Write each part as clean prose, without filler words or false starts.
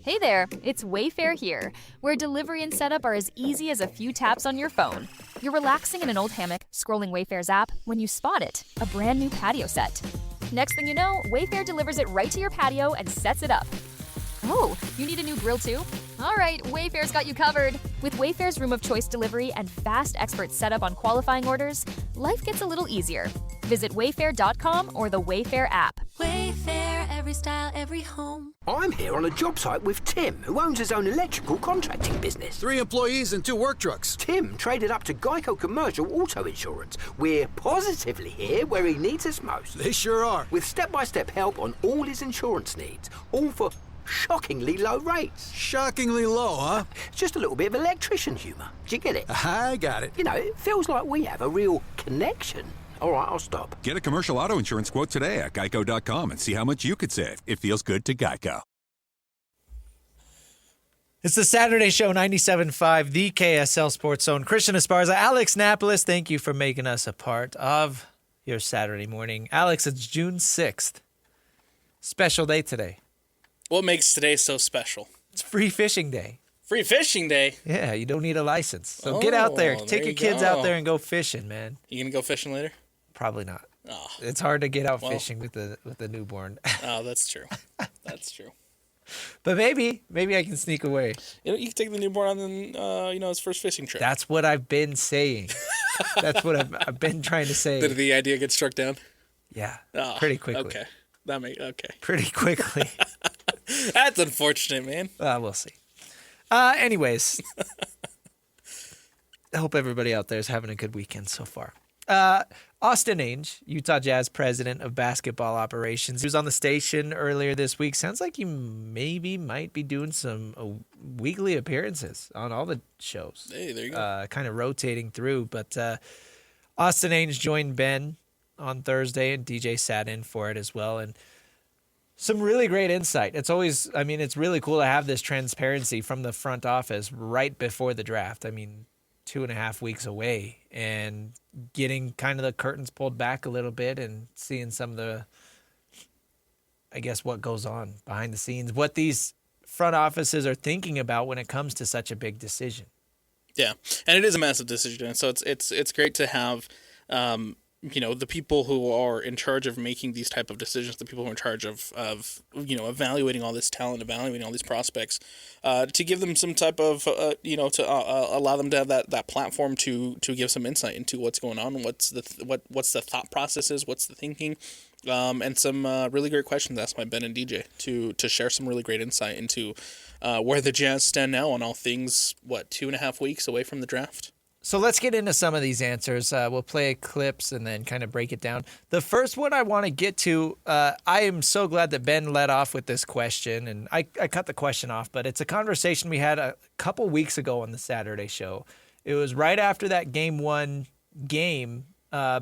Hey there, it's Wayfair here, where delivery and setup are as easy as a few taps on your phone. You're relaxing in an old hammock, scrolling Wayfair's app, when you spot it, a brand new patio set. Next thing you know, Wayfair delivers it right to your patio and sets it up. Oh, you need a new grill too? All right, Wayfair's got you covered. With Wayfair's Room of Choice delivery and fast expert setup on qualifying orders, life gets a little easier. Visit wayfair.com or the Wayfair app. Wayfair, every style, every home. I'm here on a job site with Tim, who owns his own electrical contracting business. 3 employees and 2 work trucks. Tim traded up to Geico Commercial Auto Insurance. We're positively here where he needs us most. They sure are. With step-by-step help on all his insurance needs, all for shockingly low rates. Shockingly low, huh? Just a little bit of electrician humour. Do you get it? I got it. You know, it feels like we have a real connection. All right, I'll stop. Get a commercial auto insurance quote today at geico.com and see how much you could save. It feels good to Geico. It's the Saturday Show, 97.5, the KSL Sports Zone. Christian Esparza, Alex Napoles, thank you for making us a part of your Saturday morning. Alex, it's June 6th. Special day today. What makes today so special? It's Free Fishing Day. Free Fishing Day? Yeah, you don't need a license. So get out there. Take your kids out there and go fishing, man. You going to go fishing later? Probably not. Oh. It's hard to get out fishing with the newborn. Oh, that's true. That's true. But maybe I can sneak away. You can take the newborn on his first fishing trip. That's what I've been saying. That's what I've been trying to say. Did the idea get struck down? Yeah, oh, pretty quickly. Okay. Pretty quickly. That's unfortunate, man. We'll see. Anyways, I hope everybody out there is having a good weekend so far. Austin Ainge, Utah Jazz president of basketball operations, he was on the station earlier this week. Sounds like he might be doing some weekly appearances on all the shows. Hey, there you go. Kind of rotating through. But Austin Ainge joined Ben on Thursday, and DJ sat in for it as well. And some really great insight. It's really cool to have this transparency from the front office right before the draft. 2.5 weeks away, and getting kind of the curtains pulled back a little bit and seeing some of the, what goes on behind the scenes, what these front offices are thinking about when it comes to such a big decision. Yeah, and it is a massive decision, and so it's great to have the people who are in charge of making these type of decisions, the people who are in charge of evaluating all this talent, evaluating all these prospects, to give them some type of, to allow them to have that platform to give some insight into what's going on, what's the thought processes, what's the thinking, and some really great questions asked by Ben and DJ to share some really great insight into where the Jazz stand now on all things, 2.5 weeks away from the draft? So let's get into some of these answers. We'll play clips and then kind of break it down. The first one I want to get to, I am so glad that Ben led off with this question, and I cut the question off, but it's a conversation we had a couple weeks ago on the Saturday show. It was right after that Game 1 game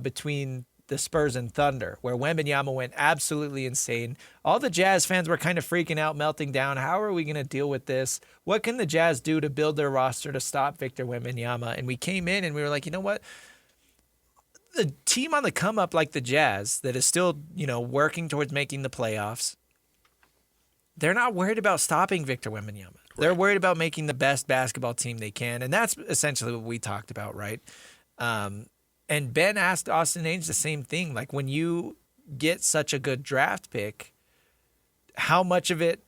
between the Spurs and Thunder, where Wembanyama went absolutely insane. All the Jazz fans were kind of freaking out, melting down. How are we going to deal with this? What can the Jazz do to build their roster to stop Victor Wembanyama? And we came in and we were like, you know what? The team on the come up like the Jazz that is still, working towards making the playoffs, they're not worried about stopping Victor Wembanyama. Right. They're worried about making the best basketball team they can. And that's essentially what we talked about, right? And Ben asked Austin Ainge the same thing. Like, when you get such a good draft pick, how much of it,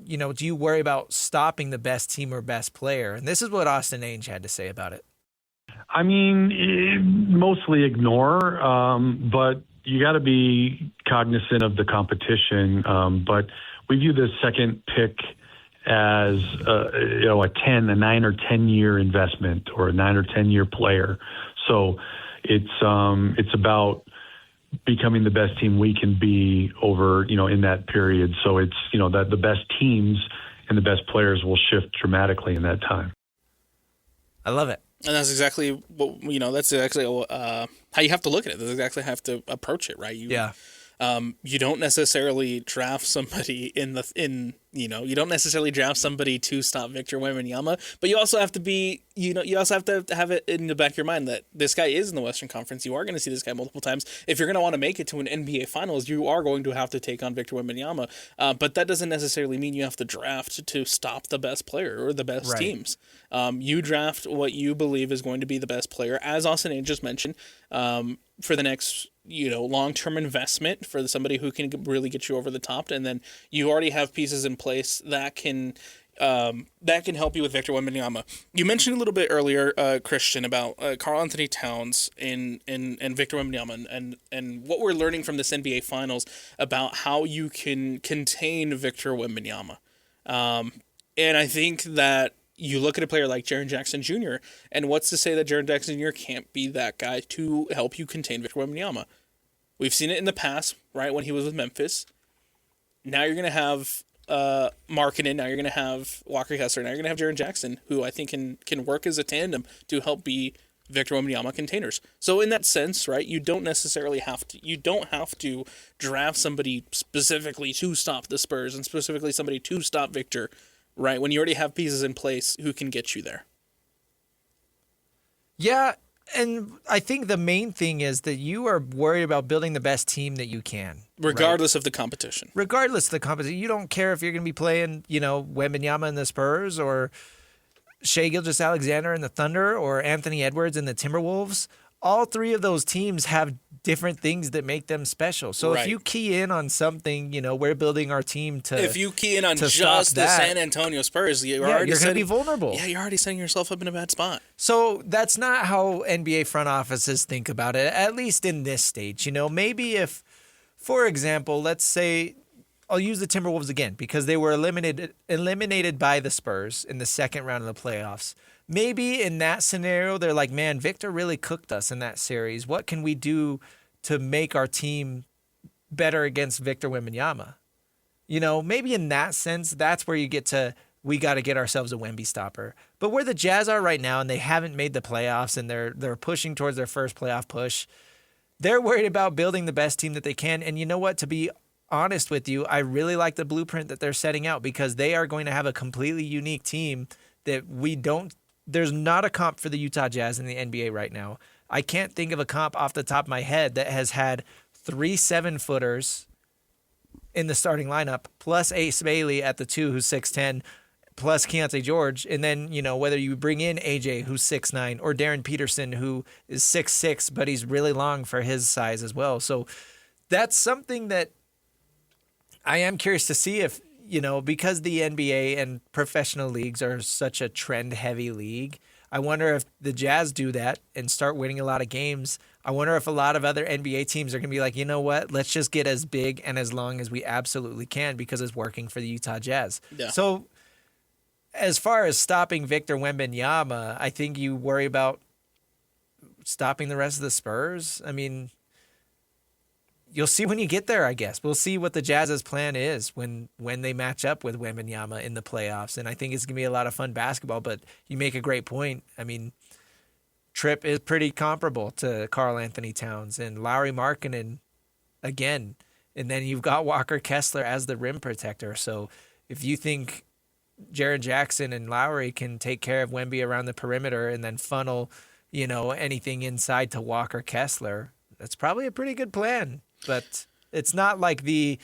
do you worry about stopping the best team or best player? And this is what Austin Ainge had to say about it. Mostly ignore, but you got to be cognizant of the competition. But we view the second pick as a 9 or 10 year investment, or a 9 or 10 year player. So it's about becoming the best team we can be over, in that period. So it's, that the best teams and the best players will shift dramatically in that time. I love it. And that's exactly what, that's exactly how you have to look at it. That's exactly how you have to approach it, right? You don't necessarily draft somebody you don't necessarily draft somebody to stop Victor Wembanyama, but you also have to you also have to have it in the back of your mind that this guy is in the Western Conference. You are going to see this guy multiple times. If you're going to want to make it to an NBA Finals, you are going to have to take on Victor Wembanyama. But that doesn't necessarily mean you have to draft to stop the best player or the best teams. You draft what you believe is going to be the best player, as Austin Ainge just mentioned, for the next long-term investment for somebody who can really get you over the top, and then you already have pieces in place that can help you with Victor Wembanyama. You mentioned a little bit earlier, Christian, about Karl Anthony Towns and Victor Wembanyama and what we're learning from this NBA Finals about how you can contain Victor Wembanyama. And I think that you look at a player like Jaren Jackson Jr., and what's to say that Jaren Jackson Jr. can't be that guy to help you contain Victor Wembanyama? We've seen it in the past, right, when he was with Memphis. Now you're going to have Markkanen. Now you're going to have Walker Kessler. Now you're going to have Jaren Jackson, who I think can work as a tandem to help be Victor Wembanyama containers. So in that sense, right, you don't have to draft somebody specifically to stop the Spurs and specifically somebody to stop Victor, right, when you already have pieces in place who can get you there. Yeah, and I think the main thing is that you are worried about building the best team that you can. Regardless of the competition. Regardless of the competition. You don't care if you're going to be playing, Wembanyama in the Spurs or Shai Gilgeous-Alexander in the Thunder or Anthony Edwards in the Timberwolves. All three of those teams have different things that make them special. So if you key in on something, we're building our team to if you key in on just the San Antonio Spurs, you're going to be vulnerable. Yeah, you're already setting yourself up in a bad spot. So that's not how NBA front offices think about it, at least in this stage. Maybe if, for example, let's say, I'll use the Timberwolves again because they were eliminated by the Spurs in the second round of the playoffs. Maybe in that scenario, they're like, man, Victor really cooked us in that series. What can we do to make our team better against Victor Wembanyama? Maybe in that sense, that's where you get to, we got to get ourselves a Wemby stopper. But where the Jazz are right now, and they haven't made the playoffs, and they're pushing towards their first playoff push, they're worried about building the best team that they can. And you know what? To be honest with you, I really like the blueprint that they're setting out because they are going to have a completely unique team that there's not a comp for the Utah Jazz in the NBA right now. I can't think of a comp off the top of my head that has had 3 7-footers in the starting lineup, plus Ace Bailey at the 2, who's 6'10", plus Keontae George. And then, whether you bring in AJ, who's 6'9", or Darren Peterson, who is 6'6", but he's really long for his size as well. So that's something that I am curious to see if, because the NBA and professional leagues are such a trend-heavy league, I wonder if the Jazz do that and start winning a lot of games. I wonder if a lot of other NBA teams are going to be like, you know what, let's just get as big and as long as we absolutely can because it's working for the Utah Jazz. Yeah. So as far as stopping Victor Wembanyama, I think you worry about stopping the rest of the Spurs. I mean, you'll see when you get there, I guess. We'll see what the Jazz's plan is when they match up with Wembanyama in the playoffs. And I think it's going to be a lot of fun basketball, but you make a great point. I mean, Tripp is pretty comparable to Karl Anthony Towns and Lauri Markkanen again. And then you've got Walker Kessler as the rim protector. So if you think Jaren Jackson and Lowry can take care of Wemby around the perimeter and then funnel, anything inside to Walker Kessler, that's probably a pretty good plan. But it's not like the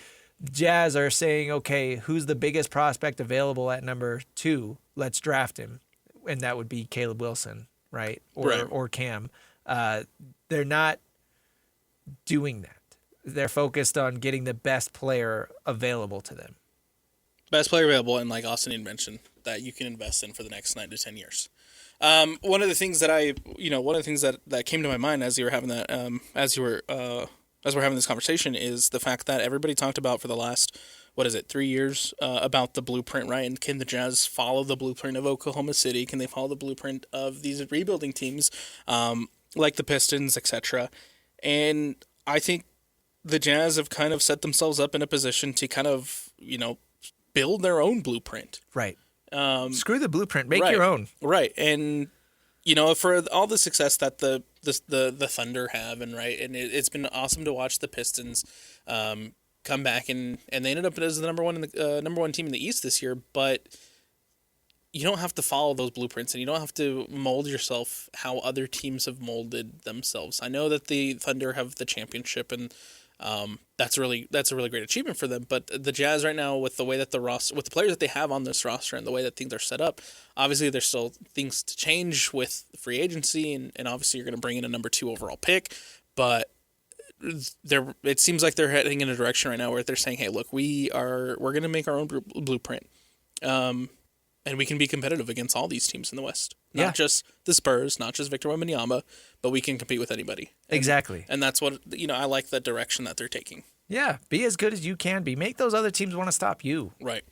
Jazz are saying, okay, who's the biggest prospect available at number 2? Let's draft him. And that would be Caleb Wilson, right? Or Cam. They're not doing that. They're focused on getting the best player available to them. Best player available, and like Austin had mentioned, that you can invest in for the next 9 to 10 years. One of the things that came to my mind as you were having that, as we're having this conversation, is the fact that everybody talked about for the last, 3 years, about the blueprint, right? And can the Jazz follow the blueprint of Oklahoma City? Can they follow the blueprint of these rebuilding teams, like the Pistons, etc.? And I think the Jazz have kind of set themselves up in a position to kind of, build their own blueprint. Right. Screw the blueprint. Make your own. Right. And For all the success that the Thunder have, and it's been awesome to watch the Pistons come back, and they ended up as the number one team in the East this year. But you don't have to follow those blueprints, and you don't have to mold yourself how other teams have molded themselves. I know that the Thunder have the championship, and that's a really great achievement for them. But the Jazz right now, with the way that with the players that they have on this roster and the way that things are set up, obviously there's still things to change with free agency, and obviously you're going to bring in a number 2 overall pick. But it seems like they're heading in a direction right now where they're saying, hey, look, we're going to make our own blueprint. And we can be competitive against all these teams in the West. Not just the Spurs, not just Victor Wembanyama, but we can compete with anybody. Exactly. And that's what, I like the direction that they're taking. Yeah, be as good as you can be. Make those other teams want to stop you. Right.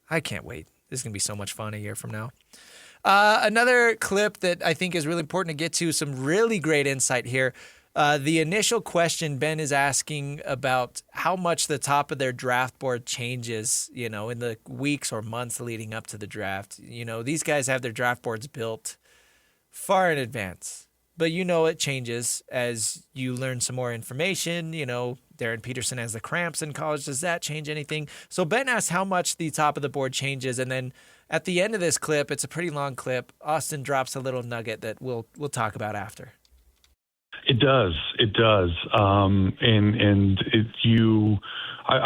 I can't wait. This is going to be so much fun a year from now. Another clip that I think is really important to get to, some really great insight here. The initial question, Ben is asking about how much the top of their draft board changes, in the weeks or months leading up to the draft. These guys have their draft boards built far in advance. But it changes as you learn some more information. Darren Peterson has the cramps in college. Does that change anything? So Ben asks how much the top of the board changes. And then at the end of this clip, it's a pretty long clip, Austin drops a little nugget that we'll talk about after. It does. I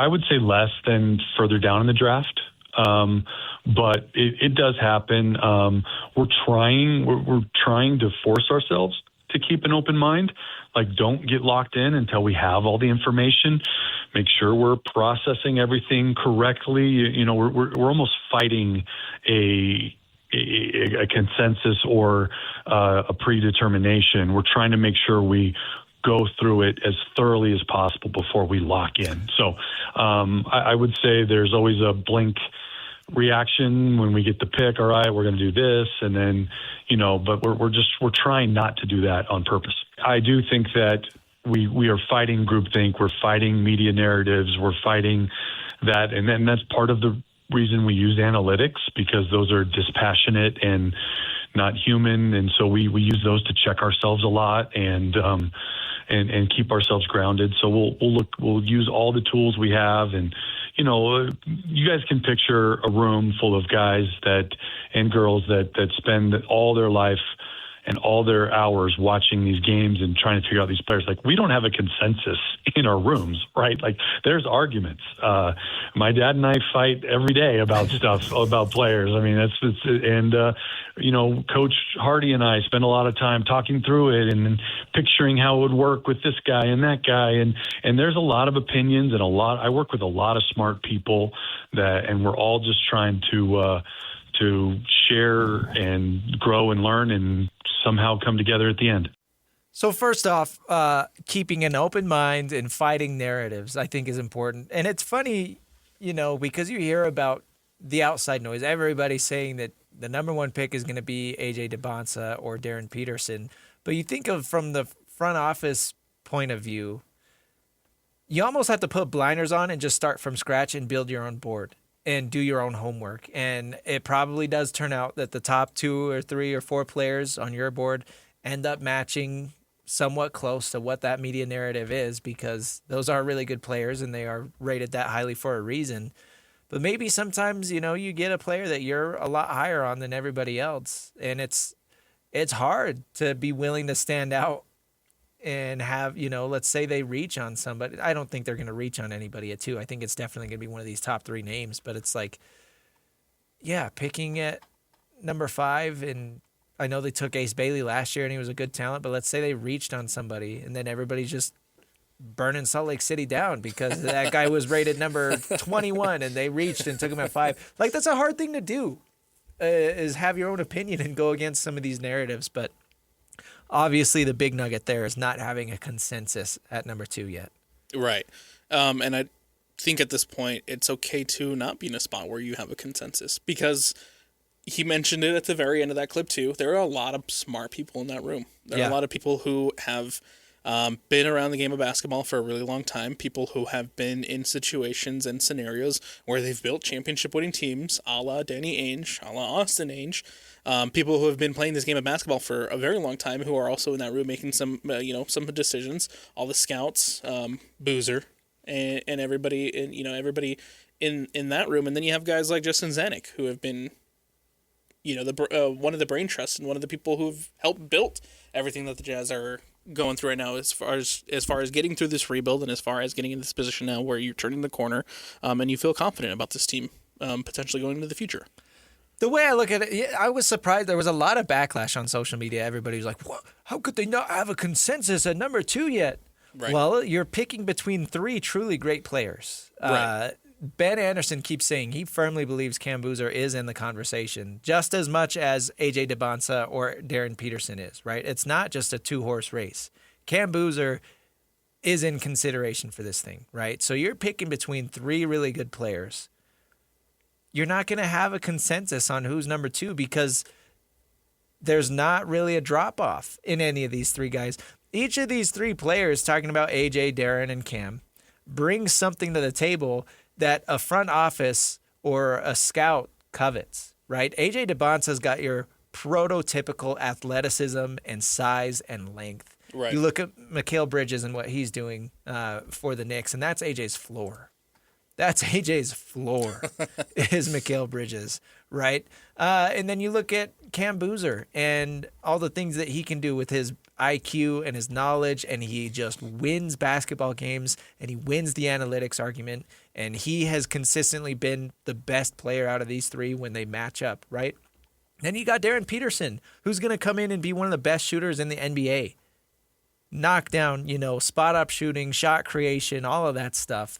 would say less than further down in the draft. But it does happen. We're trying to force ourselves to keep an open mind. Like, don't get locked in until we have all the information. Make sure we're processing everything correctly. We're almost fighting a consensus or a predetermination. We're trying to make sure we go through it as thoroughly as possible before we lock in. So I would say there's always a blink reaction when we get the pick. All right, we're going to do this, and then but we're trying not to do that on purpose. I do think that we are fighting groupthink. We're fighting media narratives. We're fighting that, and then that's part of the reason we use analytics, because those are dispassionate and not human, and so we use those to check ourselves a lot and keep ourselves grounded. So we'll use all the tools we have, and you guys can picture a room full of guys and girls that spend all their life and all their hours watching these games and trying to figure out these players. Like, we don't have a consensus in our rooms, right? Like, there's arguments. My dad and I fight every day about stuff, about players. I mean, Coach Hardy and I spend a lot of time talking through it and picturing how it would work with this guy and that guy. And there's a lot of opinions and I work with a lot of smart people and we're all just trying to share and grow and learn and somehow come together at the end. So first off, keeping an open mind and fighting narratives, I think, is important. And it's funny, because you hear about the outside noise. Everybody's saying that the number 1 pick is going to be A.J. DeBonsa or Darren Peterson. But you think of from the front office point of view, you almost have to put blinders on and just start from scratch and build your own board and do your own homework. And it probably does turn out that the top 2 or 3 or 4 players on your board end up matching somewhat close to what that media narrative is, because those are really good players and they are rated that highly for a reason. But maybe sometimes, you get a player that you're a lot higher on than everybody else. And it's hard to be willing to stand out and have, let's say they reach on somebody. I don't think they're going to reach on anybody at 2. I think it's definitely going to be one of these top 3 names. But it's like, picking at number 5, and I know they took Ace Bailey last year and he was a good talent, but let's say they reached on somebody and then everybody's just burning Salt Lake City down because that guy was rated number 21 and they reached and took him at 5. Like, that's a hard thing to do, is have your own opinion and go against some of these narratives. But obviously the big nugget there is not having a consensus at number 2 yet. Right. And I think at this point it's okay to not be in a spot where you have a consensus, because he mentioned it at the very end of that clip too. There are a lot of smart people in that room. There are a lot of people who have been around the game of basketball for a really long time, people who have been in situations and scenarios where they've built championship-winning teams, a la Danny Ainge, a la Austin Ainge, people who have been playing this game of basketball for a very long time who are also in that room making some decisions, all the scouts, Boozer, and everybody, everybody in that room. And then you have guys like Justin Zanuck, who have been one of the brain trusts and one of the people who've helped build everything that the Jazz are going through right now, as far as getting through this rebuild and as far as getting in this position now where you're turning the corner, and you feel confident about this team potentially going into the future. The way I look at it, I was surprised. There was a lot of backlash on social media. Everybody was like, "What? How could they not have a consensus at number 2 yet?" Right. Well, you're picking between 3 truly great players. Right. Ben Anderson keeps saying he firmly believes Cam Boozer is in the conversation just as much as AJ DeBonsa or Darren Peterson is, right? It's not just a 2-horse race. Cam Boozer is in consideration for this thing, right? So you're picking between 3 really good players. You're not going to have a consensus on who's number 2 because there's not really a drop-off in any of these 3 guys. Each of these 3 players, talking about AJ, Darren, and Cam, brings something to the table that a front office or a scout covets, right? AJ DeBonsa's got your prototypical athleticism and size and length. Right. You look at Mikal Bridges and what he's doing for the Knicks, and that's AJ's floor. That's AJ's floor is Mikal Bridges, right? And then you look at Cam Boozer and all the things that he can do with his IQ and his knowledge, and he just wins basketball games, and he wins the analytics argument, and he has consistently been the best player out of these 3 when they match up, right? Then you got Darren Peterson, who's going to come in and be one of the best shooters in the NBA. Knockdown, spot-up shooting, shot creation, all of that stuff.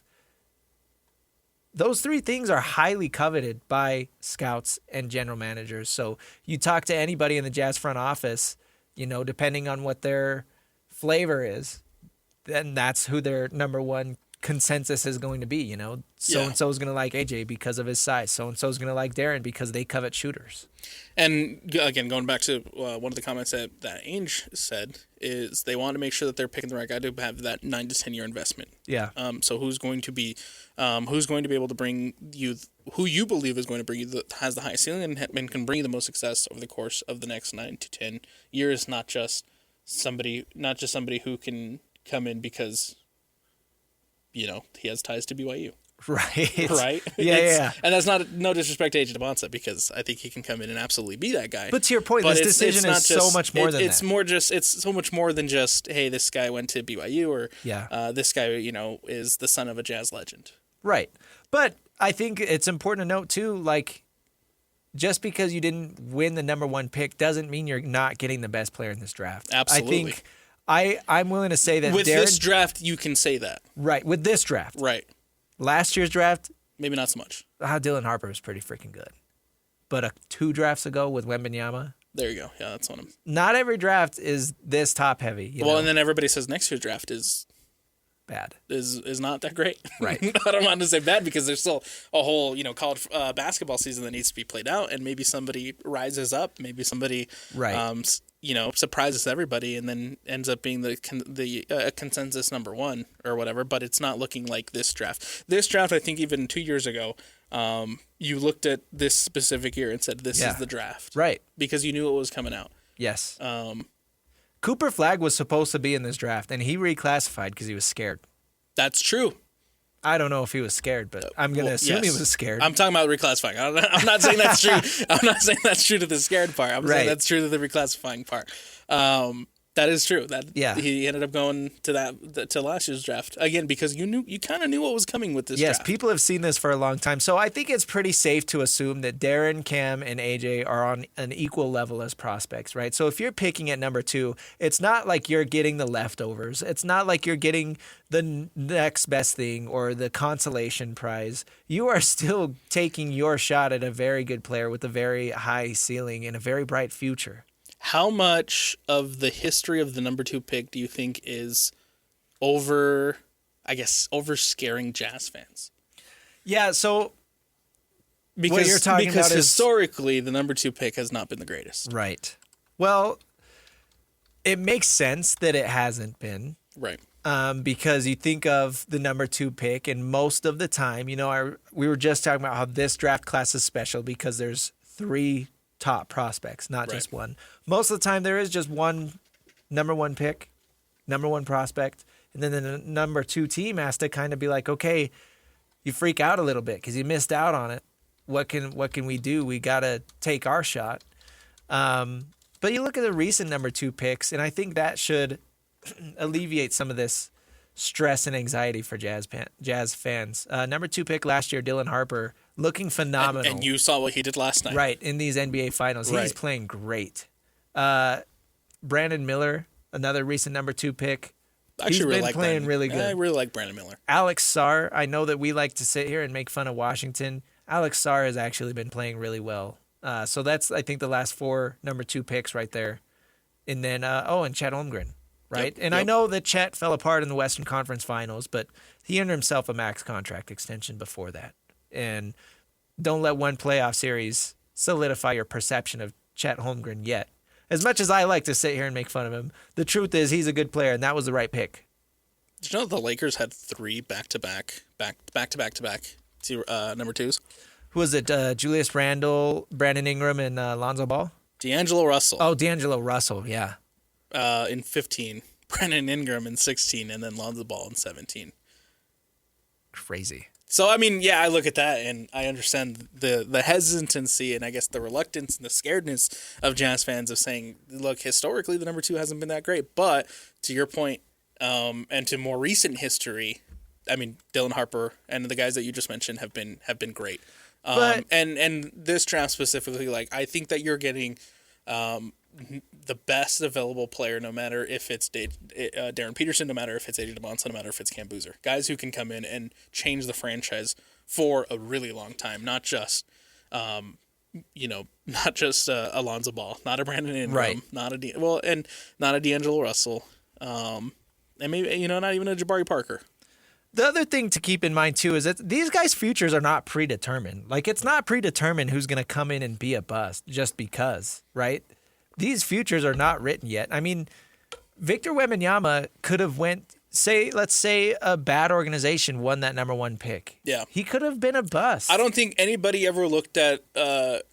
Those 3 things are highly coveted by scouts and general managers. So you talk to anybody in the Jazz front office, depending on what their flavor is, then that's who their number 1 consensus is going to be. So-and-so is going to like AJ because of his size. So-and-so is going to like Darren because they covet shooters. And again, going back to one of the comments that Ainge said is they want to make sure that they're picking the right guy to have that 9 to 10 year investment. Yeah. So who's going to be able to bring you, who you believe is going to bring you, has the highest ceiling and can bring you the most success over the course of the next 9 to 10 years, not just somebody who can come in because he has ties to BYU. Right. Right? Yeah. And that's no disrespect to AJ DeBonsa, because I think he can come in and absolutely be that guy. But to your point, this decision is so much more than that. It's so much more than just, hey, this guy went to BYU, or this guy, is the son of a Jazz legend. Right. But I think it's important to note, too, just because you didn't win the number 1 pick doesn't mean you're not getting the best player in this draft. Absolutely. I think I'm willing to say that with this draft, you can say that. Right, with this draft. Right. Last year's draft, maybe not so much. Dylan Harper was pretty freaking good. But 2 drafts ago with Wembanyama. There you go. Yeah, that's one of them. Not every draft is this top heavy. And then everybody says next year's draft is bad. Is not that great. Right. I don't want to say bad because there's still a whole, college basketball season that needs to be played out, and maybe somebody rises up, maybe somebody surprises everybody and then ends up being the consensus number 1 or whatever, but it's not looking like this draft. This draft, I think even 2 years ago, you looked at this specific year and said this is the draft. Right. Because you knew it was coming out. Yes. Cooper Flagg was supposed to be in this draft, and he reclassified because he was scared. That's true. I don't know if he was scared, but I'm going to assume he was scared. I'm talking about reclassifying. I'm not saying that's true. I'm not saying that's true to the scared part. I'm saying that's true to the reclassifying part. That is true. He ended up going to last year's draft again because you kind of knew what was coming with this draft. Yes, people have seen this for a long time. So I think it's pretty safe to assume that Darren, Cam, and AJ are on an equal level as prospects, right? So if you're picking at number 2, it's not like you're getting the leftovers. It's not like you're getting the next best thing or the consolation prize. You are still taking your shot at a very good player with a very high ceiling and a very bright future. How much of the history of the number 2 pick do you think is over scaring Jazz fans? Yeah, so because what you're talking about is historically the number 2 pick has not been the greatest. Right. Well, it makes sense that it hasn't been Right. Because you think of the number 2 pick, and most of the time, we were just talking about how this draft class is special because there's 3 top prospects, not just one. Most of the time, there is just one number 1 pick, number 1 prospect, and then the number 2 team has to kind of be like, okay, you freak out a little bit because you missed out on it. What can we do? We got to take our shot. But you look at the recent number 2 picks, and I think that should alleviate some of this stress and anxiety for Jazz fans. Number 2 pick last year, Dylan Harper, looking phenomenal. And you saw what he did last night. Right, in these NBA Finals. He's playing great. Brandon Miller, another recent number 2 pick. He's been playing really good. I really like Brandon Miller. Alex Sarr, I know that we like to sit here and make fun of Washington. Alex Sarr has actually been playing really well. So that's, I think, the last 4 number 2 picks right there. And then, and Chet Holmgren. Right? I know that Chet fell apart in the Western Conference Finals, but he earned himself a max contract extension before that. And don't let one playoff series solidify your perception of Chet Holmgren yet. As much as I like to sit here and make fun of him, the truth is he's a good player, and that was the right pick. Did you know the Lakers had 3 back-to-back number 2s? Who was it? Julius Randle, Brandon Ingram, and Lonzo Ball? D'Angelo Russell. Oh, D'Angelo Russell, yeah. In 15, Brandon Ingram in 16, and then Lonzo Ball in 17. Crazy. So, I mean, yeah, I look at that, and I understand the hesitancy and I guess the reluctance and the scaredness of Jazz fans of saying, look, historically, the number 2 hasn't been that great. But to your point, and to more recent history, I mean, Dylan Harper and the guys that you just mentioned have been great. And this draft specifically, like, I think that you're getting the best available player, no matter if it's Darren Peterson, no matter if it's AJ DeMonson, no matter if it's Cam Boozer. Guys who can come in and change the franchise for a really long time, not just Alonzo Ball, not a Brandon Ingram, not a D'Angelo Russell, and maybe not even a Jabari Parker. The other thing to keep in mind, too, is that these guys' futures are not predetermined. Like, it's not predetermined who's going to come in and be a bust just because, right? These futures are not written yet. I mean, Victor Wembanyama could have let's say a bad organization won that number 1 pick. Yeah. He could have been a bust. I don't think anybody ever looked at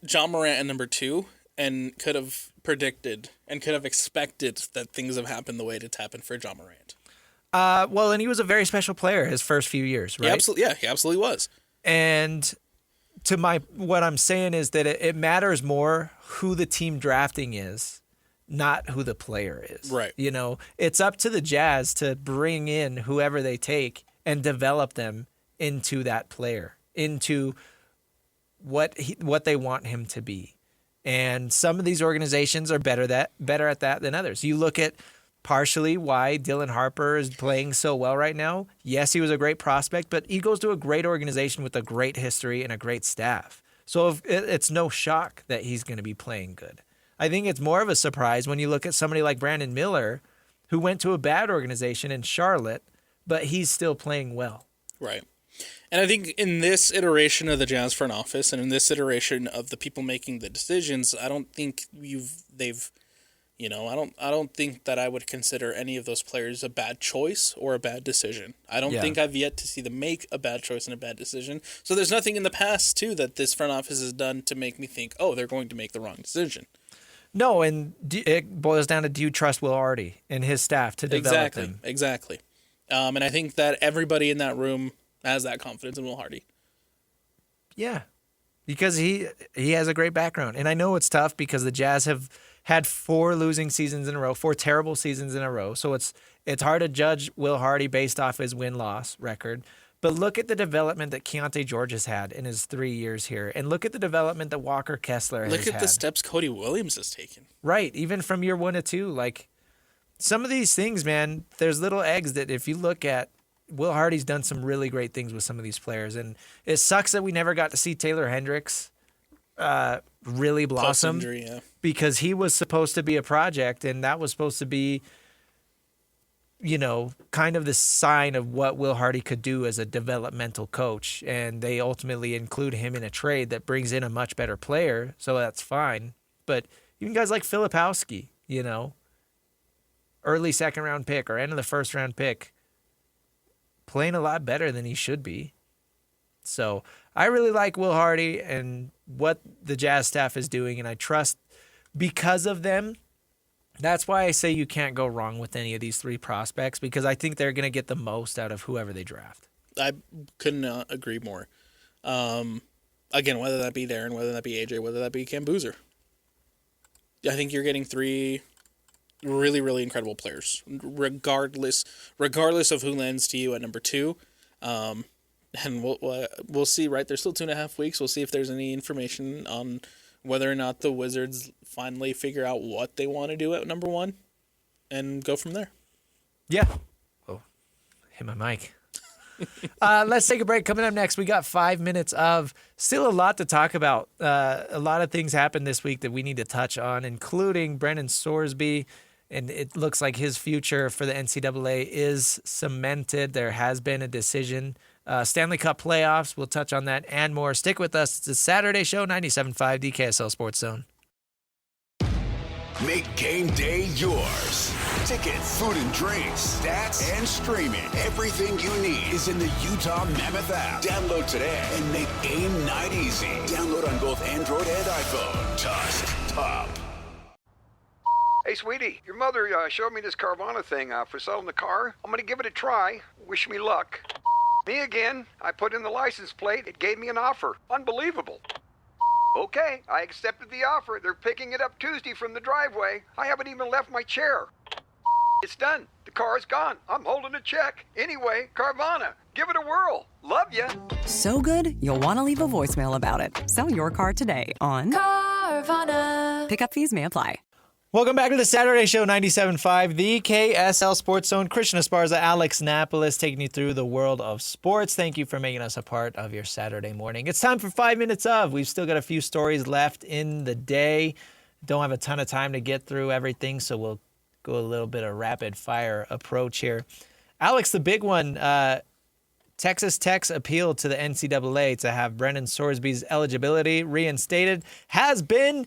John Morant at number 2 and could have predicted and could have expected that things have happened the way it's happened for John Morant. And he was a very special player his first few years, right? He absolutely was. And what I'm saying is that it matters more who the team drafting is, not who the player is. Right. It's up to the Jazz to bring in whoever they take and develop them into that player, into what they want him to be. And some of these organizations are better at that than others. You look at partially why Dylan Harper is playing so well right now. Yes, he was a great prospect, but he goes to a great organization with a great history and a great staff. So it's no shock that he's going to be playing good. I think it's more of a surprise when you look at somebody like Brandon Miller, who went to a bad organization in Charlotte, but he's still playing well. Right. And I think in this iteration of the Jazz front office and in this iteration of the people making the decisions, I don't think I don't think that I would consider any of those players a bad choice or a bad decision. I don't think I've yet to see them make a bad choice and a bad decision. So there's nothing in the past, too, that this front office has done to make me think, oh, they're going to make the wrong decision. No, and it boils down to, do you trust Will Hardy and his staff to develop them? Exactly. And I think that everybody in that room has that confidence in Will Hardy. Yeah, because he has a great background. And I know it's tough because the Jazz have had 4 losing seasons in a row, 4 terrible seasons in a row. So it's hard to judge Will Hardy based off his win-loss record. But look at the development that Keontae George has had in his 3 years here. And look at the development that Walker Kessler has had. Look at the steps Cody Williams has taken. Right, even from year 1 to 2. Like, some of these things, man, there's little eggs that if you look at, Will Hardy's done some really great things with some of these players. And it sucks that we never got to see Taylor Hendricks really blossom. Post-injury, yeah. Because he was supposed to be a project, and that was supposed to be, kind of the sign of what Will Hardy could do as a developmental coach. And they ultimately include him in a trade that brings in a much better player, so that's fine. But even guys like Filipowski, early second round pick or end of the first round pick, playing a lot better than he should be. So I really like Will Hardy and what the Jazz staff is doing, and I trust because of them. That's why I say you can't go wrong with any of these three prospects, because I think they're going to get the most out of whoever they draft. I could not agree more. Again, whether that be Darren, whether that be AJ, whether that be Cam Boozer. I think you're getting three really, really incredible players, regardless of who lands to you at number 2. And we'll see, right? There's still 2.5 weeks. We'll see if there's any information on whether or not the Wizards finally figure out what they want to do at number 1 and go from there. Yeah. Oh, hit my mic. Let's take a break. Coming up next, we got 5 minutes of still a lot to talk about. A lot of things happened this week that we need to touch on, including Brendan Sorsby. And it looks like his future for the NCAA is cemented. There has been a decision. Stanley Cup playoffs, we'll touch on that and more. Stick with us. It's a Saturday show, 97.5 DKSL Sports Zone. Make game day yours. Tickets, food and drinks, stats, and streaming. Everything you need is in the Utah Mammoth app. Download today and make game night easy. Download on both Android and iPhone. Tusk Top. Hey, sweetie, your mother showed me this Carvana thing for selling the car. I'm going to give it a try. Wish me luck. Me again. I put in the license plate. It gave me an offer. Unbelievable. Okay, I accepted the offer. They're picking it up Tuesday from the driveway. I haven't even left my chair. It's done. The car's gone. I'm holding a check. Anyway, Carvana, give it a whirl. Love ya. So good, you'll want to leave a voicemail about it. Sell your car today on Carvana. Pickup fees may apply. Welcome back to the Saturday Show, 97.5, the KSL Sports Zone. Christian Esparza, Alex Napoles, taking you through the world of sports. Thank you for making us a part of your Saturday morning. It's time for 5 minutes of. We've still got a few stories left in the day. Don't have a ton of time to get through everything, so we'll go a little bit of rapid fire approach here. Alex, the big one, Texas Tech's appeal to the NCAA to have Brendan Sorsby's eligibility reinstated has been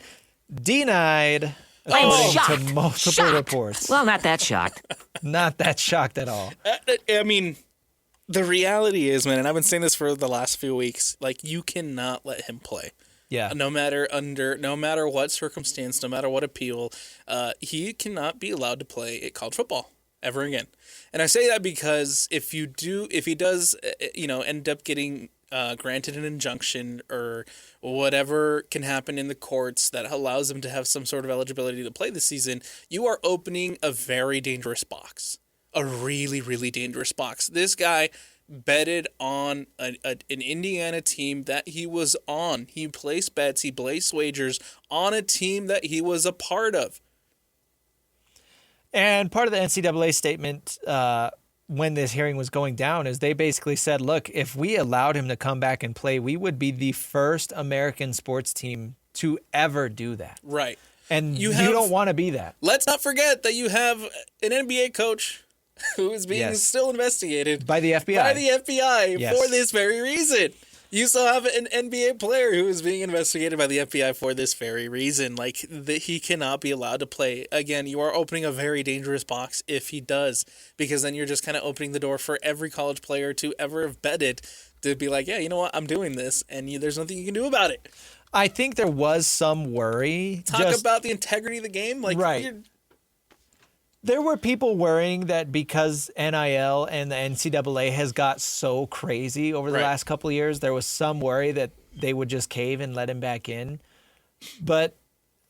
denied. According to multiple reports. Well, not that shocked. Not that shocked at all. I mean, the reality is, man, and I've been saying this for the last few weeks, like, you cannot let him play. Yeah. No matter what circumstance, no matter what appeal, he cannot be allowed to play at college football ever again. And I say that because if he does, end up getting granted an injunction or whatever can happen in the courts that allows him to have some sort of eligibility to play this season, you are opening a very dangerous box. A really, really dangerous box. This guy betted on an Indiana team that he was on. He placed bets, he placed wagers on a team that he was a part of. And part of the NCAA statement when this hearing was going down is they basically said, look, if we allowed him to come back and play, we would be the first American sports team to ever do that. Right. And you don't want to be that. Let's not forget that you have an NBA coach who is being still investigated by the FBI. Yes. For this very reason. You still have an NBA player who is being investigated by the FBI for this very reason. Like, he cannot be allowed to play. Again, you are opening a very dangerous box if he does, because then you're just kind of opening the door for every college player to ever have betted to be like, yeah, you know what, I'm doing this, and there's nothing you can do about it. I think there was some worry. Talk about the integrity of the game. Like, right. There were people worrying that because NIL and the NCAA has got so crazy over the last couple of years, there was some worry that they would just cave and let him back in. But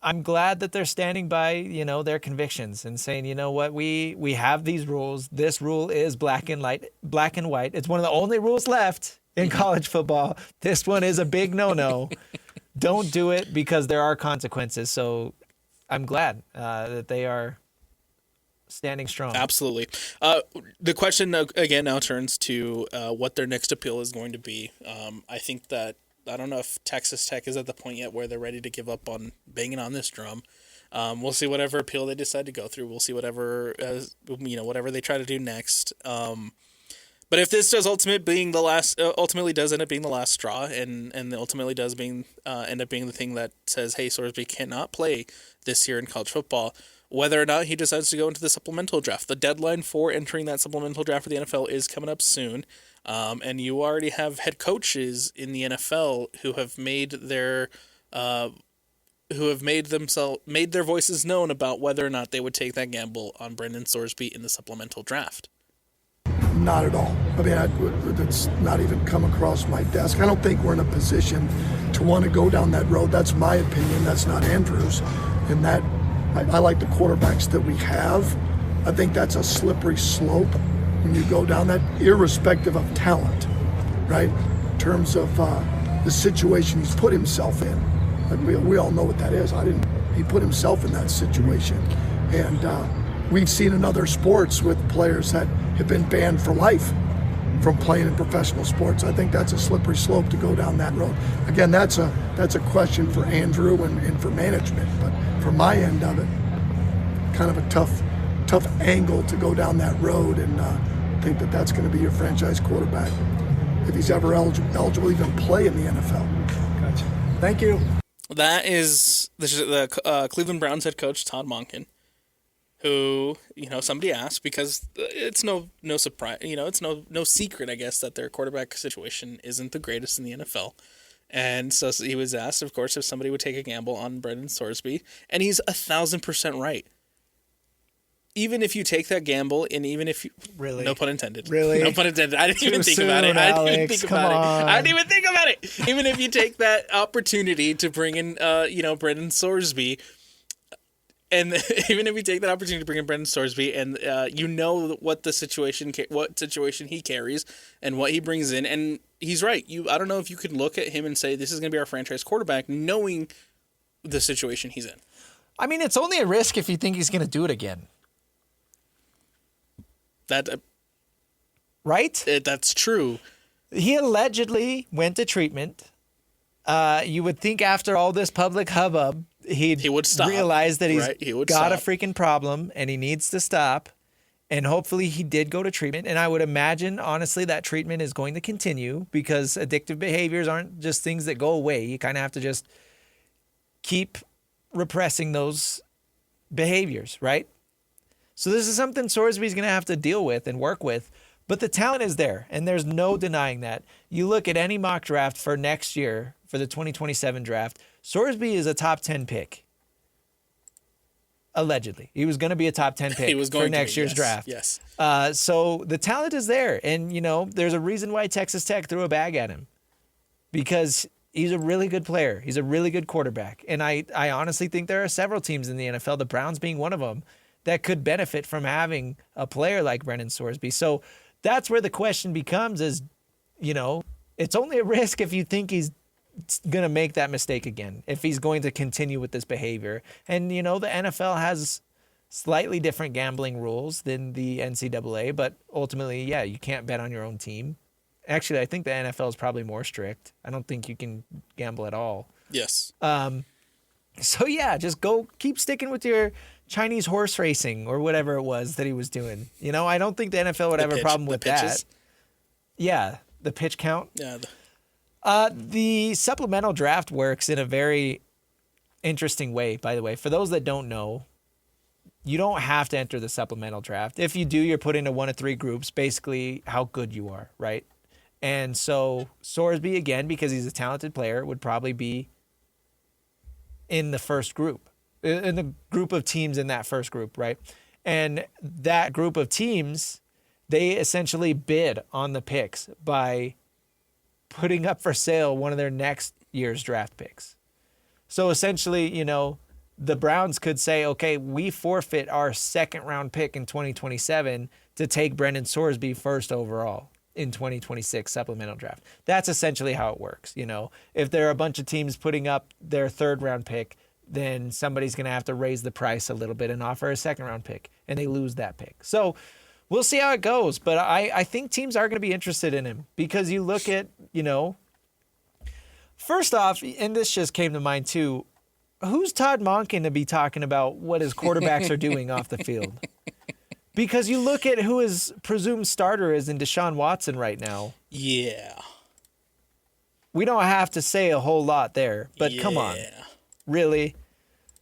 I'm glad that they're standing by, their convictions and saying, you know what, we have these rules. This rule is black and white. It's one of the only rules left in college football. This one is a big no-no. Don't do it because there are consequences. So I'm glad that they are standing strong. Absolutely. The question again now turns to what their next appeal is going to be. I think that I don't know if Texas Tech is at the point yet where they're ready to give up on banging on this drum. We'll see whatever appeal they decide to go through. We'll see whatever whatever they try to do next. But But if this does ultimately does end up being the last straw, and ultimately does end up being the thing that says, hey, Sorsby cannot play this year in college football, whether or not he decides to go into the supplemental draft. The deadline for entering that supplemental draft for the NFL is coming up soon, and you already have head coaches in the NFL who have made their voices known about whether or not they would take that gamble on Brendan Sorsby in the supplemental draft. Not at all. I mean, it's not even come across my desk. I don't think we're in a position to want to go down that road. That's my opinion. That's not Andrew's. And that I like the quarterbacks that we have. I think that's a slippery slope when you go down that, irrespective of talent, right? In terms of the situation he's put himself in. Like we all know what that is. He put himself in that situation. And we've seen in other sports with players that have been banned for life from playing in professional sports. I think that's a slippery slope to go down that road. Again, that's a question for Andrew and for management. But from my end of it, kind of a tough angle to go down that road and think that that's going to be your franchise quarterback if he's ever eligible to even play in the NFL. Gotcha. Thank you. This is the Cleveland Browns head coach, Todd Monken, who, somebody asked, because it's no surprise, it's no secret, I guess, that their quarterback situation isn't the greatest in the NFL. And so he was asked, of course, if somebody would take a gamble on Brendan Sorsby, and he's 1,000% right. Even if you take that gamble, and even if you... Really? No pun intended. Really? No pun intended. I didn't even think about it. I didn't even think about it. Even if you take that opportunity to bring in, Brendan Sorsby, and even if you take that opportunity to bring in Brendan Sorsby, and what situation he carries and what he brings in, and he's right. I don't know if you could look at him and say this is going to be our franchise quarterback, knowing the situation he's in. I mean, it's only a risk if you think he's going to do it again. Right? That's true. He allegedly went to treatment. You would think after all this public hubbub, he would stop. Realize that he's got a freaking problem and he needs to stop. And hopefully he did go to treatment. And I would imagine, honestly, that treatment is going to continue because addictive behaviors aren't just things that go away. You kind of have to just keep repressing those behaviors, right? So this is something Sorsby's going to have to deal with and work with. But the talent is there, and there's no denying that. You look at any mock draft for next year, for the 2027 draft, Sorsby is a top 10 pick. Allegedly. He was going to be a top 10 pick for next year's draft. Yes. So the talent is there. And, there's a reason why Texas Tech threw a bag at him. Because he's a really good player. He's a really good quarterback. And I honestly think there are several teams in the NFL, the Browns being one of them, that could benefit from having a player like Brendan Sorsby. So that's where the question becomes is, it's only a risk if you think he's going to make that mistake again, if he's going to continue with this behavior. And, the NFL has slightly different gambling rules than the NCAA, but ultimately, yeah, you can't bet on your own team. Actually, I think the NFL is probably more strict. I don't think you can gamble at all. Yes. So, yeah, just keep sticking with your Chinese horse racing or whatever it was that he was doing. I don't think the NFL would have a problem with that. Yeah, the pitch count. Yeah. The supplemental draft works in a very interesting way, by the way. For those that don't know, you don't have to enter the supplemental draft. If you do, you're put into one of three groups, basically how good you are, right? And so Sorsby, again, because he's a talented player, would probably be in the first group, in the group of teams in that first group, right? And that group of teams, they essentially bid on the picks by putting up for sale one of their next year's draft picks. So essentially, the Browns could say, okay, we forfeit our second round pick in 2027 to take Brendan Sorsby first overall in 2026 supplemental draft. That's essentially how it works. If there are a bunch of teams putting up their third round pick, then somebody's going to have to raise the price a little bit and offer a second round pick, and they lose that pick. So we'll see how it goes. But I think teams are going to be interested in him because you look at, first off, and this just came to mind too, who's Todd Monken to be talking about what his quarterbacks are doing off the field? Because you look at who his presumed starter is in Deshaun Watson right now. Yeah. We don't have to say a whole lot there, but come on. Really?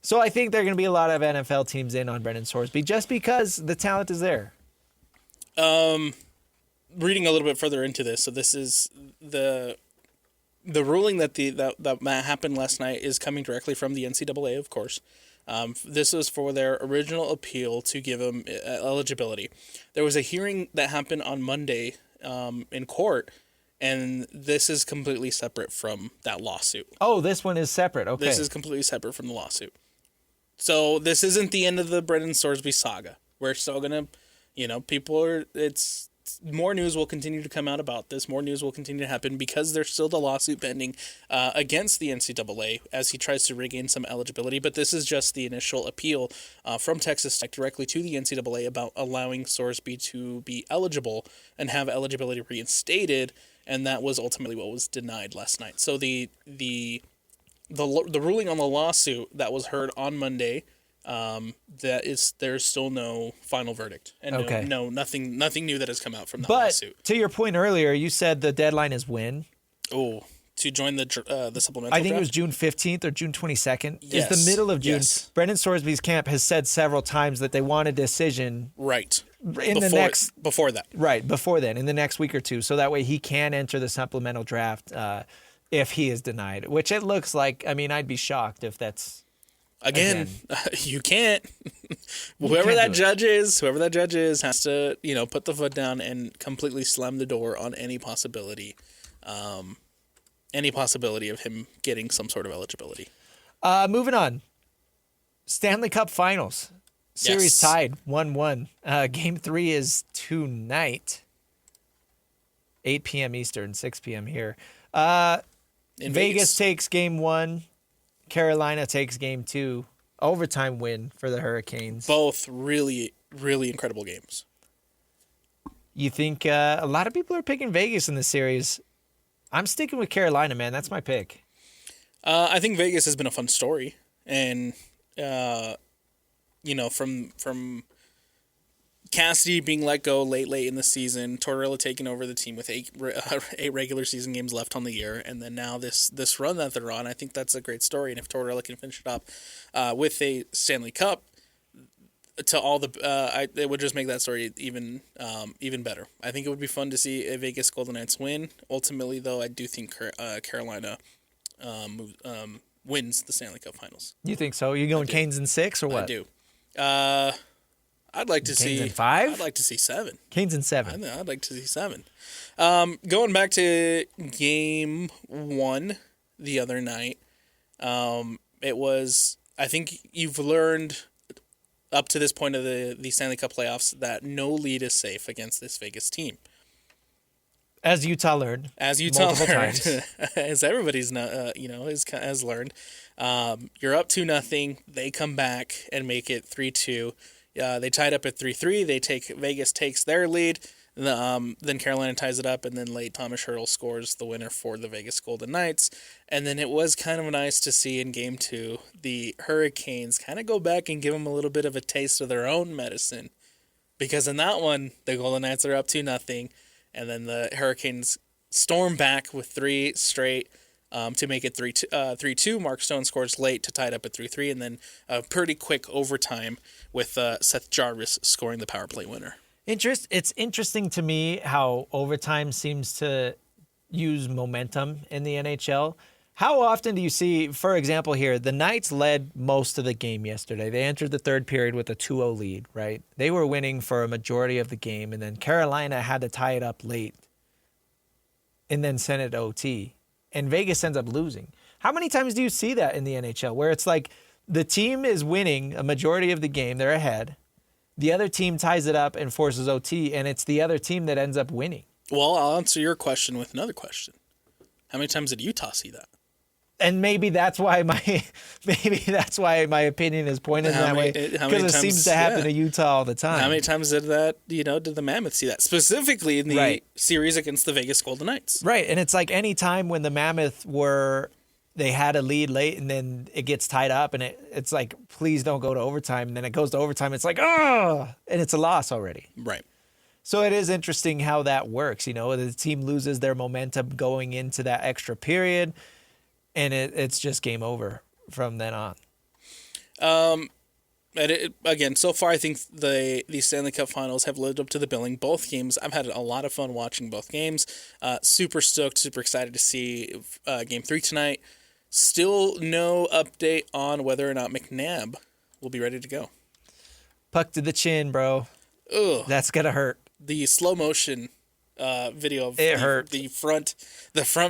So I think there are going to be a lot of NFL teams in on Brendan Sorsby just because the talent is there. Reading a little bit further into this, so this is the ruling that happened last night is coming directly from the NCAA, of course. This was for their original appeal to give him eligibility. There was a hearing that happened on Monday in court, and this is completely separate from that lawsuit. Oh, this one is separate. Okay. This is completely separate from the lawsuit. So this isn't the end of the Brendan Sorsby saga. We're still going to, more news will continue to come out about this. More news will continue to happen because there's still the lawsuit pending against the NCAA as he tries to regain some eligibility. But this is just the initial appeal from Texas Tech directly to the NCAA about allowing Sorsby to be eligible and have eligibility reinstated. And that was ultimately what was denied last night. So the ruling on the lawsuit that was heard on Monday, there's still no final verdict, and nothing new that has come out from the lawsuit. But to your point earlier, you said the deadline is when? Oh, to join the supplemental. I think draft? it was June 15th or June 22nd. Yes. It's the middle of June. Yes. Brendan Sorsby's camp has said several times that they want a decision before that. Right, before then, in the next week or two, so that way he can enter the supplemental draft if he is denied, which it looks like. I mean, I'd be shocked if that's... Again, you can't. Whoever that judge is has to, put the foot down and completely slam the door on any possibility of him getting some sort of eligibility. Moving on. Stanley Cup Finals. Series tied 1-1. Game 3 is tonight. 8 p.m. Eastern, 6 p.m. here. Vegas takes Game 1. Carolina takes Game 2. Overtime win for the Hurricanes. Both really, really incredible games. You think a lot of people are picking Vegas in this series. I'm sticking with Carolina, man. That's my pick. I think Vegas has been a fun story. And, from Cassidy being let go late in the season, Tortorella taking over the team with eight regular season games left on the year, and then now this run that they're on, I think that's a great story. And if Tortorella can finish it up with a Stanley Cup, to all it would just make that story even better. I think it would be fun to see a Vegas Golden Knights win. Ultimately, though, I do think Carolina wins the Stanley Cup Finals. You think so? You going Canes in 6 or what? I do. I'd like to see 5. I'd like to see 7. Canes in 7. I'd like to see 7. Going back to Game 1 the other night, it was. I think you've learned up to this point of the Stanley Cup playoffs that no lead is safe against this Vegas team. As Utah learned. As everybody's has learned. You're up 2-0. They come back and make it 3-2. They tied up at 3-3. Vegas takes their lead. Then Carolina ties it up, and then late Thomas Hertl scores the winner for the Vegas Golden Knights. And then it was kind of nice to see in Game 2 the Hurricanes kind of go back and give them a little bit of a taste of their own medicine, because in that one the Golden Knights are up 2-0, and then the Hurricanes storm back with 3 straight. To make it 3-2. Mark Stone scores late to tie it up at 3-3, and then a pretty quick overtime with Seth Jarvis scoring the power play winner. It's interesting to me how overtime seems to use momentum in the NHL. How often do you see, for example here, the Knights led most of the game yesterday. They entered the third period with a 2-0 lead, right? They were winning for a majority of the game, and then Carolina had to tie it up late and then send it to OT. And Vegas ends up losing. How many times do you see that in the NHL where it's like the team is winning a majority of the game, they're ahead, the other team ties it up and forces OT, and it's the other team that ends up winning? Well, I'll answer your question with another question. How many times did Utah see that? And maybe that's why my opinion is pointed that way, because it seems to happen to Utah all the time. How many times did the Mammoth see that, specifically in the series against the Vegas Golden Knights? Right, and it's like any time when the Mammoth were they had a lead late and then it gets tied up and it's like, please don't go to overtime. And then it goes to overtime. It's like, oh, and it's a loss already. Right. So it is interesting how that works. You know, the team loses their momentum going into that extra period and it's just game over from then on. Again, so far I think the Stanley Cup Finals have lived up to the billing. Both games, I've had a lot of fun watching both games. Super stoked, super excited to see Game 3 tonight. Still no update on whether or not McNabb will be ready to go. Puck to the chin, bro. Ugh. That's going to hurt. The slow motion video of hurt. the front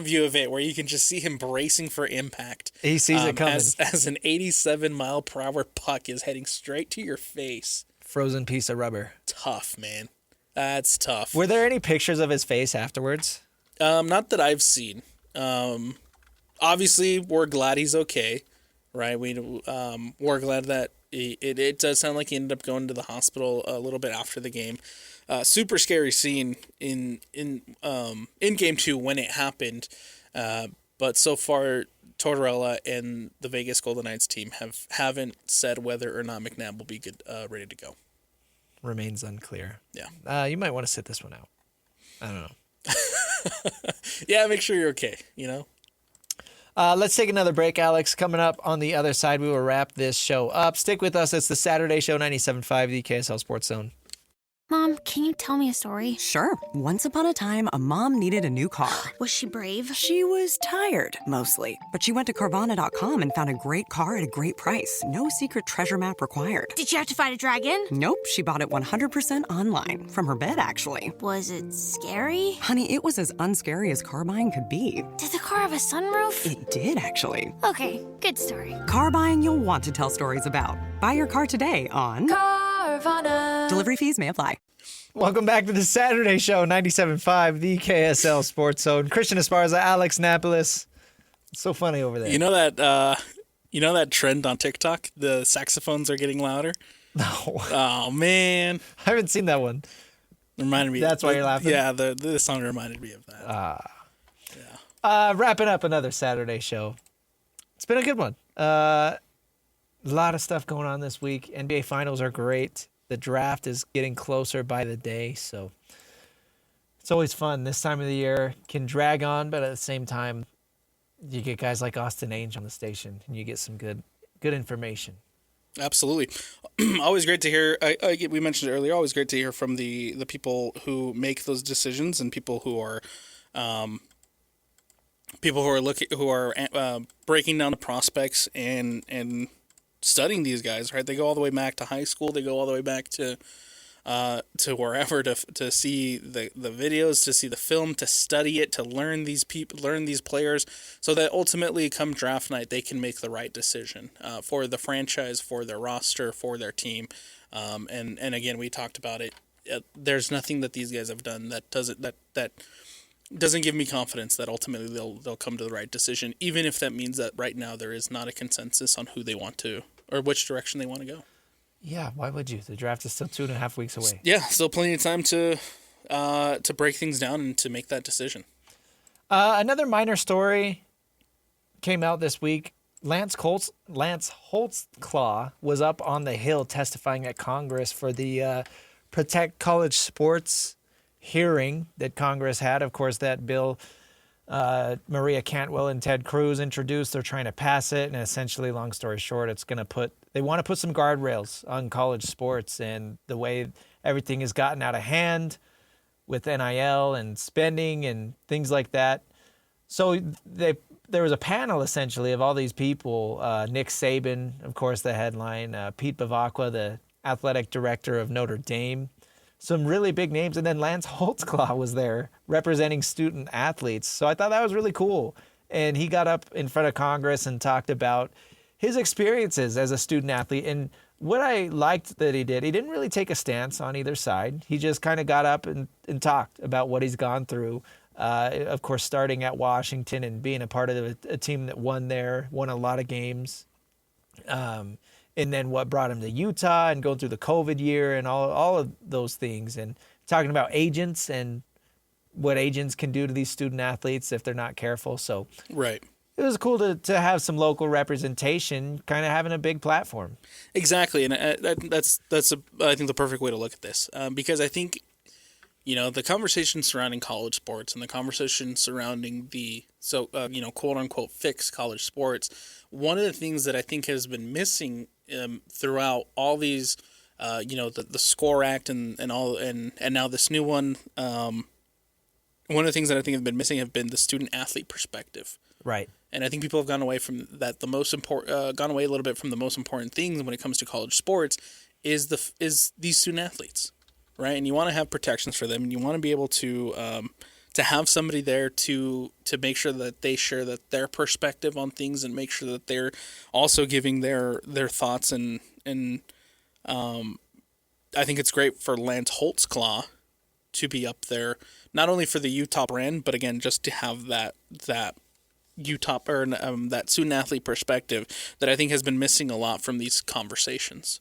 view of it, where you can just see him bracing for impact. He sees it coming. As an 87 mile per hour puck is heading straight to your face. Frozen piece of rubber. Tough, man. That's tough. Were there any pictures of his face afterwards? Not that I've seen. Obviously, we're glad he's okay, right? We're glad that it does sound like he ended up going to the hospital a little bit after the game. Super scary scene in Game 2 when it happened. But so far, Tortorella and the Vegas Golden Knights team haven't said whether or not McNabb will be good, ready to go. Remains unclear. Yeah. You might want to sit this one out. I don't know. Yeah, make sure you're okay, you know? Let's take another break, Alex. Coming up on the other side, we will wrap this show up. Stick with us. It's the Saturday Show, 97.5, the KSL Sports Zone. Mom, can you tell me a story? Sure. Once upon a time, a mom needed a new car. Was she brave? She was tired, mostly. But she went to Carvana.com and found a great car at a great price. No secret treasure map required. Did she have to fight a dragon? Nope. She bought it 100% online. From her bed, actually. Was it scary? Honey, it was as unscary as car buying could be. Did the car have a sunroof? It did, actually. Okay, good story. Car buying you'll want to tell stories about. Buy your car today on Carvana. Delivery fees may apply. Welcome back to the Saturday Show, 97.5, the KSL Sports Zone. Christian Esparza, Alex Napoles. It's so funny over there. You know that trend on TikTok? The saxophones are getting louder? No. Oh, man. I haven't seen that one. Reminded me. That's why you're laughing? Yeah, the song reminded me of that. Wrapping up another Saturday Show. It's been a good one. A lot of stuff going on this week. NBA Finals are great. The draft is getting closer by the day, so it's always fun. This time of the year can drag on, but at the same time, you get guys like Austin Ainge on the station, and you get some good information. Absolutely. Always great to hear. We mentioned it earlier. Always great to hear from the people who make those decisions and people who are breaking down the prospects and studying these guys, right? They go all the way back to high school. They go all the way back to wherever to see the videos, to see the film, to study it, to learn these people, learn these players, so that ultimately come draft night they can make the right decision for the franchise, for their roster, for their team. And again, we talked about it. There's nothing that these guys have done that doesn't give me confidence that ultimately they'll come to the right decision, even if that means that right now there is not a consensus on who they want to or which direction they want to go. Yeah, why would you? The draft is still 2.5 weeks away. Yeah, still plenty of time to break things down and to make that decision. Another minor story came out this week. Lance Holtzclaw was up on the Hill testifying at Congress for the Protect College Sports hearing that Congress had. Of course, that bill Maria Cantwell and Ted Cruz introduced. They're trying to pass it, and essentially, long story short, they want to put some guardrails on college sports and the way everything has gotten out of hand with NIL and spending and things like that. So there was a panel essentially of all these people. Nick Saban, of course, the headline. Pete Bavacqua, the athletic director of Notre Dame. Some really big names, and then Lance Holtzclaw was there representing student athletes. So I thought that was really cool. And he got up in front of Congress and talked about his experiences as a student athlete. And what I liked that he didn't really take a stance on either side. He just kind of got up and talked about what he's gone through. Of course, starting at Washington and being a part of a team that won a lot of games. And then what brought him to Utah and going through the COVID year and all of those things, and talking about agents and what agents can do to these student athletes if they're not careful. So right. it was cool to have some local representation, kind of having a big platform. Exactly, and that's I think the perfect way to look at this, because I think, the conversation surrounding college sports and the conversation surrounding the quote unquote fixed college sports, one of the things that I think has been missing throughout all these, the SCORE Act and now this new one. One of the things that I think have been missing have been the student athlete perspective. Right. And I think people have gone away from that. Gone away a little bit from the most important things when it comes to college sports is these student athletes, right? And you want to have protections for them, and you want to be able to have somebody there to make sure that they share their perspective on things, and make sure that they're also giving their thoughts. And I think it's great for Lance Holtzclaw to be up there, not only for the Utah brand, but again, just to have that Utah or that student athlete perspective that I think has been missing a lot from these conversations.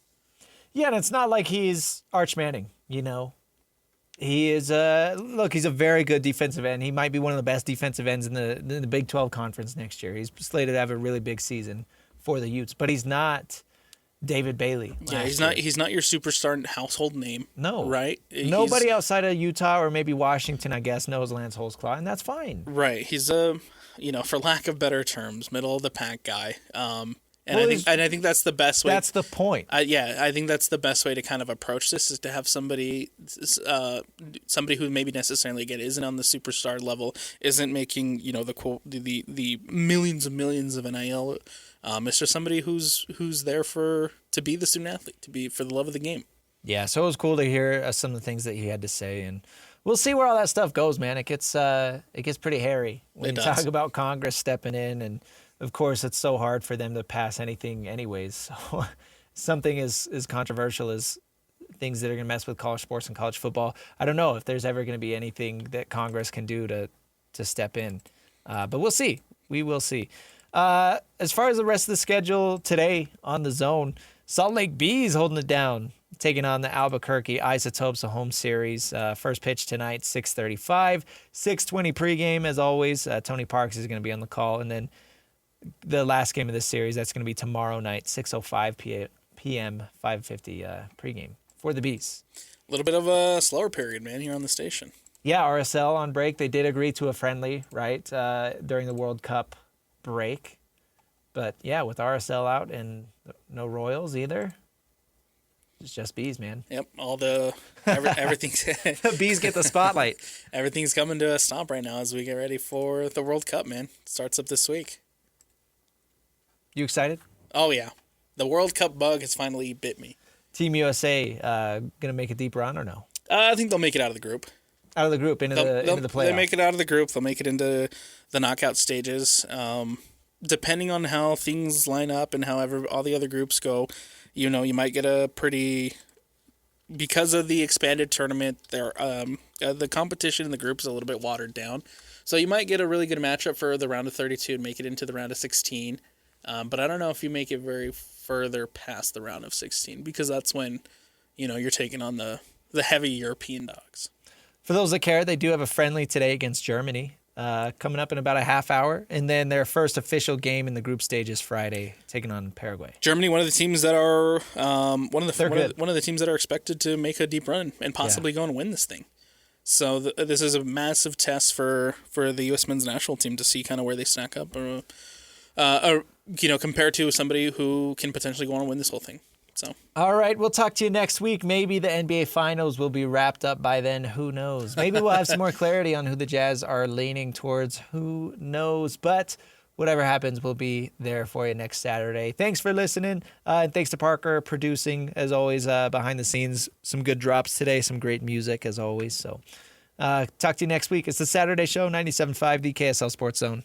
Yeah, and it's not like he's Arch Manning, He is he's a very good defensive end. He might be one of the best defensive ends in the Big 12 conference next year. He's slated to have a really big season for the Utes, but he's not David Bailey. Yeah, he's not your superstar household name. No. Right? Nobody outside of Utah or maybe Washington, I guess, knows Lance Holtzclaw, and that's fine. Right. He's for lack of better terms, middle of the pack guy. I think that's the best way. That's the point. I think that's the best way to kind of approach this, is to have somebody who maybe necessarily isn't on the superstar level, isn't making the millions and millions of NIL. It's just somebody who's there to be the student athlete, to be for the love of the game. Yeah, so it was cool to hear some of the things that he had to say, and we'll see where all that stuff goes, man. It gets pretty hairy when you talk about Congress stepping in, and of course it's so hard for them to pass anything anyways. So something as controversial as things that are going to mess with college sports and college football, I don't know if there's ever going to be anything that Congress can do to step in. But we'll see. We will see. As far as the rest of the schedule today on the Zone, Salt Lake Bees holding it down, taking on the Albuquerque Isotopes, a home series. First pitch tonight, 6:35, 6:20 pregame as always. Tony Parks is going to be on the call, and then the last game of this series, that's going to be tomorrow night, 6:05 p.m., 5:50 pregame for the Bees. A little bit of a slower period, man, here on the station. Yeah, RSL on break. They did agree to a friendly, right, during the World Cup break. But, yeah, with RSL out and no Royals either, it's just Bees, man. Yep, everything's... The Bees get the spotlight. Everything's coming to a stop right now as we get ready for the World Cup, man. Starts up this week. You excited? Oh, yeah. The World Cup bug has finally bit me. Team USA going to make a deep run or no? I think they'll make it out of the group. Out of the group, into the playoff. They make it out of the group. They'll make it into the knockout stages. Depending on how things line up and however all the other groups go, you might get a pretty... Because of the expanded tournament, the competition in the group is a little bit watered down. So you might get a really good matchup for the round of 32 and make it into the round of 16. But I don't know if you make it very further past the round of 16, because that's when, you're taking on the heavy European dogs. For those that care, they do have a friendly today against Germany, coming up in about a half hour, and then their first official game in the group stage is Friday, taking on Paraguay. Germany, one of the teams that are one of the teams that are expected to make a deep run and possibly go and win this thing. So this is a massive test for the U.S. men's national team to see kind of where they stack up, compared to somebody who can potentially go on and win this whole thing. So. All right, we'll talk to you next week. Maybe the NBA Finals will be wrapped up by then. Who knows? Maybe we'll have some more clarity on who the Jazz are leaning towards. Who knows? But whatever happens, we'll be there for you next Saturday. Thanks for listening. And thanks to Parker producing, as always, behind the scenes. Some good drops today, some great music, as always. So talk to you next week. It's the Saturday Show, 97.5, the KSL Sports Zone.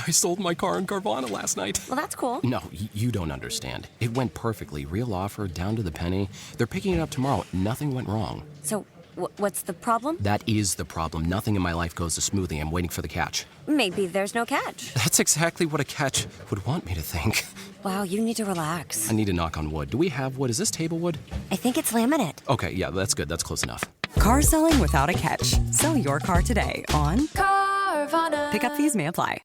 I sold my car in Carvana last night. Well, that's cool. No, you don't understand. It went perfectly. Real offer, down to the penny. They're picking it up tomorrow. Nothing went wrong. So, what's the problem? That is the problem. Nothing in my life goes as smoothly. I'm waiting for the catch. Maybe there's no catch. That's exactly what a catch would want me to think. Wow, you need to relax. I need to knock on wood. Do we have wood? Is this table wood? I think it's laminate. Okay, yeah, that's good. That's close enough. Car selling without a catch. Sell your car today on Car Carvana. Pickup fees may apply.